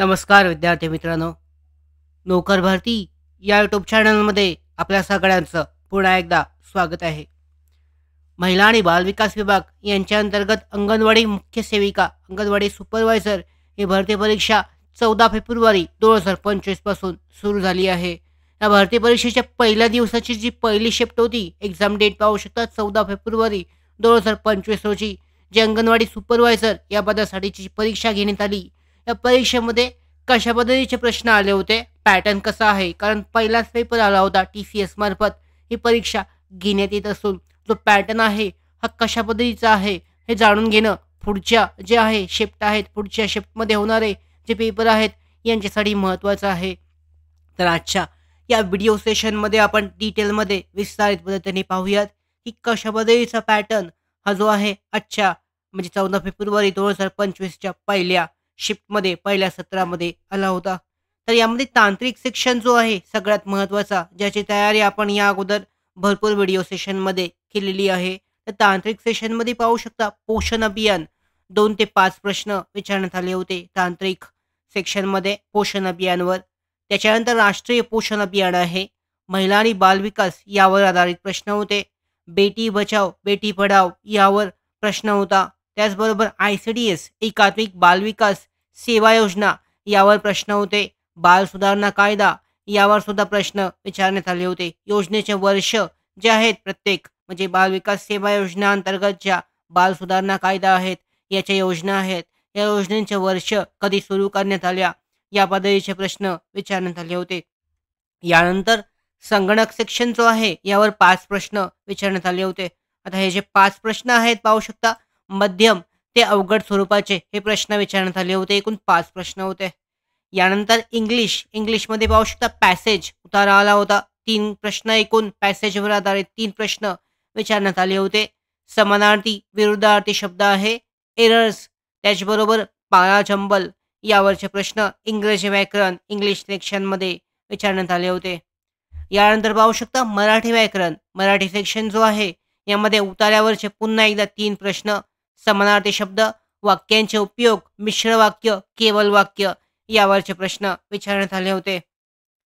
नमस्कार विद्यार्थी मित्रांनो. नोकर भरती या यूट्यूब चॅनलमध्ये आपल्या सगळ्यांचं पुन्हा एकदा स्वागत आहे. महिला आणि बालविकास विभाग यांच्या अंतर्गत अंगणवाडी मुख्य सेविका, अंगणवाडी सुपरवायझर ही भरती परीक्षा 14 फेब्रुवारी 2025 पासून सुरू झाली आहे. या भरती परीक्षेच्या पहिल्या दिवसाची जी पहिली शिफ्ट होती, एक्झाम डेट पाहू शकता 14 फेब्रुवारी 2025 रोजी जी अंगणवाडी सुपरवायझर या पदासाठीची परीक्षा घेण्यात आली. या परीक्षेमध्ये कशा पद्धतीचे प्रश्न आले होते, पॅटर्न कसा आहे, कारण पहिलाच पेपर आला होता TCS मार्फत ही परीक्षा घेण्यात येत असून जो पॅटर्न आहे हा कशा पद्धतीचा आहे हे जाणून घेणं पुढच्या जे आहे शिफ्ट आहेत, पुढच्या शिफ्टमध्ये होणारे जे पेपर आहेत यांच्यासाठी महत्त्वाचं आहे. तर आजच्या या व्हिडिओ सेशनमध्ये आपण डिटेलमध्ये विस्तारित पद्धतीने पाहूयात की कशा पद्धतीचा पॅटर्न हा जो आहे आजच्या म्हणजे 14 फेब्रुवारी 2025च्या पहिल्या शिफ्टमध्ये पहिल्या सत्रामध्ये आला होता. तर यामध्ये तांत्रिक सेक्शन जो आहे सगळ्यात महत्त्वाचा, ज्याची तयारी आपण या अगोदर भरपूर व्हिडिओ सेशनमध्ये केलेली आहे. तर तांत्रिक सेशनमध्ये पाहू शकता पोषण अभियान 2 ते 5 प्रश्न विचारण्यात आले होते तांत्रिक सेक्शनमध्ये पोषण अभियानवर. त्याच्यानंतर राष्ट्रीय पोषण अभियान आहे, महिला आणि बालविकास यावर आधारित प्रश्न होते. बेटी बचाव बेटी पढाव यावर प्रश्न होता. त्याचबरोबर ICDS एकात्मिक बालविकास सेवा योजना यावर प्रश्न होते. बाल सुधारणा कायदा यावर सुद्धा प्रश्न विचारण्यात आले होते. योजनेचे वर्ष जे आहेत प्रत्येक म्हणजे बालविकास सेवा योजना अंतर्गत ज्या बाल सुधारणा कायदा आहेत, याच्या योजना आहेत, या योजनेचे वर्ष कधी सुरू करण्यात आल्या या पद्धतीचे प्रश्न विचारण्यात आले होते. यानंतर संगणक सेक्शन जो आहे यावर 5 प्रश्न विचारण्यात आले होते. आता हे जे 5 प्रश्न आहेत पाहू शकता मध्यम ते अवघड स्वरूपाचे हे प्रश्न विचारण्यात आले होते. एकूण 5 प्रश्न होते. यानंतर इंग्लिशमध्ये पाहू शकता पॅसेज उतारा आला होता. 3 प्रश्न एकूण पॅसेजवर आधारित 3 प्रश्न विचारण्यात आले होते. समानार्थी विरुद्धार्थी शब्द आहे, एरर्स, त्याचबरोबर पाळा जंबल यावरचे प्रश्न इंग्रजी व्याकरण इंग्लिश सेक्शनमध्ये विचारण्यात आले होते. यानंतर पाहू शकता मराठी व्याकरण मराठी सेक्शन जो आहे यामध्ये उतार्यावरचे पुन्हा एकदा 3 प्रश्न, समानार्थी शब्द, वाक्यांचे उपयोग, मिश्र वाक्य, केवल वाक्य यावरचे प्रश्न विचारण्यात आले होते.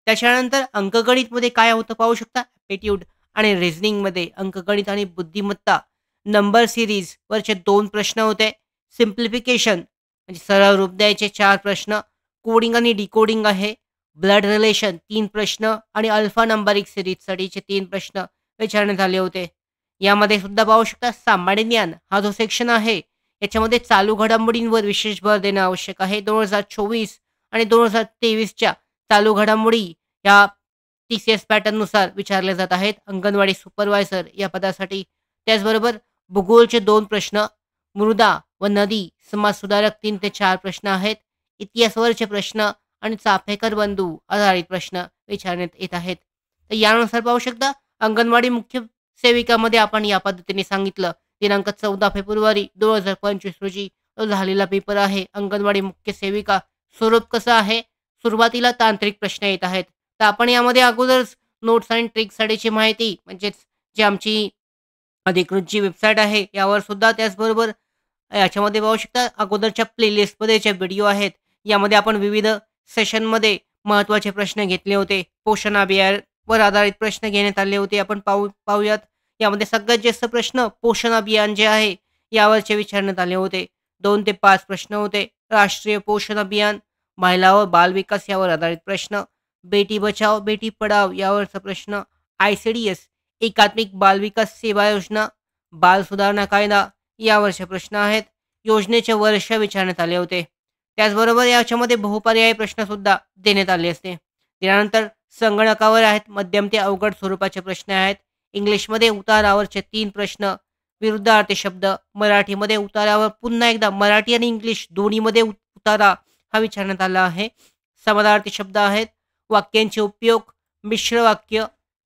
त्याच्यानंतर अंकगणितमध्ये काय होतं पाहू शकता ॲप्टिट्यूड आणि रिझनिंगमध्ये अंकगणित आणि बुद्धिमत्ता नंबर सिरीज वरचे 2 प्रश्न होते. सिम्प्लिफिकेशन म्हणजे सरळ रूप द्यायचे 4 प्रश्न, कोडिंग आणि डिकोडिंग आहे, ब्लड रिलेशन 3 प्रश्न आणि अल्फा नंबरिक सिरीजसाठीचे 3 प्रश्न विचारण्यात आले होते. यामध्ये सुद्धा पाहू शकता सामान्य ज्ञान हा जो सेक्शन आहे याच्यामध्ये चालू घडामोडींवर विशेष भर देणं आवश्यक आहे. 2024 आणि 2023च्या चालू घडामोडी या TCS पॅटर्ननुसार विचारल्या जात आहेत अंगणवाडी सुपरवायझर या पदासाठी. त्याचबरोबर भूगोलचे 2 प्रश्न, मृदा व नदी समाज सुधारक 3 ते 4 प्रश्न आहेत. इतिहासावरचे प्रश्न आणि चाफेकर बंधू आधारित प्रश्न विचारण्यात येत आहेत. तर यानुसार पाहू शकता अंगणवाडी मुख्य सेविकामध्ये आपण या पद्धतीने सांगितलं दिनांक 14 फेब्रुवारी 2025 रोजी झालेला पेपर आहे अंगणवाडी मुख्य सेविका. स्वरूप कसं आहे, सुरुवातीला तांत्रिक प्रश्न येत आहेत. तर आपण यामध्ये अगोदरच नोट्स आणि ट्रिक्ससाठीची माहिती म्हणजेच जी आमची अधिकृत जी वेबसाईट आहे यावर सुद्धा, त्याचबरोबर याच्यामध्ये पाहू शकता अगोदरच्या प्लेलिस्टमध्ये जे व्हिडिओ आहेत यामध्ये आपण विविध सेशनमध्ये महत्त्वाचे प्रश्न घेतले होते. पोषण अभियानवर आधारित प्रश्न घेण्यात आले होते. आपण पाहूयात. यामध्ये सगळ्यात जास्त प्रश्न पोषण अभियान जे आहे यावरचे विचारण्यात आले होते. 2 ते 5 प्रश्न होते. राष्ट्रीय पोषण अभियान, महिला व बालविकास यावर आधारित प्रश्न, बेटी बचाव बेटी पढाव यावरचा प्रश्न, ICDS एकात्मिक बालविकास सेवा योजना, बाल सुधारणा कायदा यावरचे प्रश्न आहेत. योजनेचे वर्ष विचारण्यात आले होते. त्याचबरोबर याच्यामध्ये बहुपर्यायी प्रश्न सुद्धा देण्यात आले असते. त्यानंतर संगणकावर आहेत मध्यम ते अवघड स्वरूपाचे प्रश्न आहेत. इंग्लिशमध्ये उतारावरचे 3 प्रश्न, विरुद्धार्थी शब्द, मराठीमध्ये उतारावर पुन्हा एकदा मराठी आणि इंग्लिश दोन्हीमध्ये उतारा हा विचारण्यात आला आहे. समानार्थी शब्द आहेत, वाक्यांचे उपयोग, मिश्र वाक्य.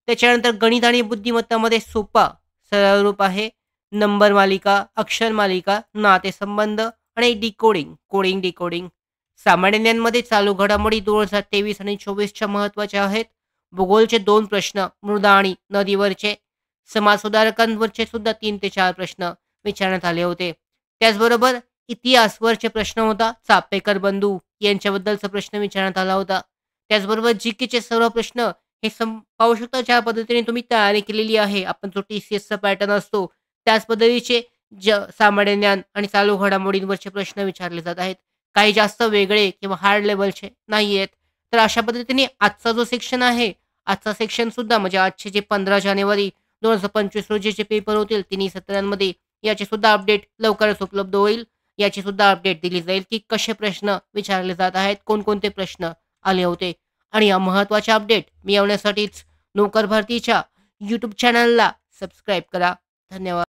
त्याच्यानंतर गणित आणि बुद्धिमत्तामध्ये सोपा सरळ रूप आहे, नंबर मालिका, अक्षर मालिका, नातेसंबंध आणि कोडिंग डिकोडिंग. सामान्य ज्ञानमध्ये चालू घडामोडी 2023 आणि 24च्या महत्त्वाच्या आहेत. भूगोलचे 2 प्रश्न, मृदा आणि नदीवरचे. समाज सुधारकांवरचे सुद्धा 3 ते 4 प्रश्न विचारण्यात आले होते. त्याचबरोबर इतिहासवरचे प्रश्न होता चापेकर बंधू यांच्याबद्दलचा प्रश्न विचारण्यात आला होता. त्याचबरोबर जी-केचे सर्व प्रश्न हे पाहू शकता ज्या पद्धतीने तुम्ही तयारी केलेली आहे. आपण जो टी-सी-एसचा पॅटर्न असतो त्याच पद्धतीचे सामान्य ज्ञान आणि चालू घडामोडींवरचे प्रश्न विचारले जात आहेत. काही जास्त वेगळे किंवा हार्ड लेव्हलचे नाही आहेत. तर अशा पद्धतीने आजचा जो सेक्शन आहे, आजचा सेक्शन सुद्धा म्हणजे आजचे जे 15 जानेवारी 2025 रोजी जे पेपर होतील तिन्ही सत्रांमध्ये याची सुद्धा अपडेट लवकरच उपलब्ध होईल. याची सुद्धा अपडेट दिली जाईल, की कसे प्रश्न विचारले जात आहेत, कोणकोणते प्रश्न आले होते आणि या महत्त्वाच्या अपडेट मिळवण्यासाठीच नोकर भरतीच्या यूट्यूब चॅनलला सबस्क्राईब करा. धन्यवाद.